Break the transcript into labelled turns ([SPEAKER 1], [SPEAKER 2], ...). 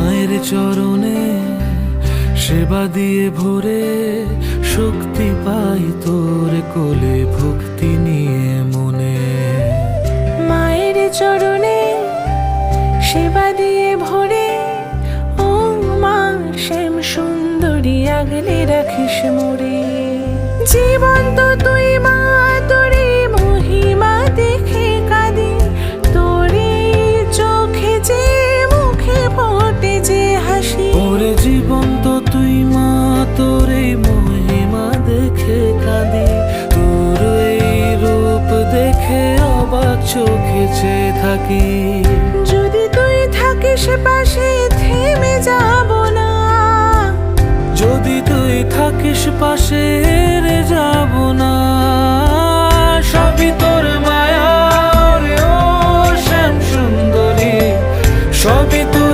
[SPEAKER 1] মায়ের চরণে সেবা দিয়ে ভরে শক্তি পাই তোর কোলে ভক্তি নিয়ে মনে।
[SPEAKER 2] মায়ের চরণে সেবা দিয়ে ভরে ও মা শ্যাম সুন্দরী আগলে রাখিস মোরে। জীবন তো তুই মা, তোরে মহিমা দেখে কাঁদি, তোরে চোখে যে মুখে ফোটে যে হাসি।
[SPEAKER 1] ওরে জীবন তো তুই মা, তোর এই মহিমা দেখে কাঁদি, তোর এই রূপ দেখে অবাক চোখে চেয়ে থাকি।
[SPEAKER 2] যদি তুই থাকিস পাশে থেমে যাব না,
[SPEAKER 1] যদি তুই থাকিস পাশে হেরে যাব না।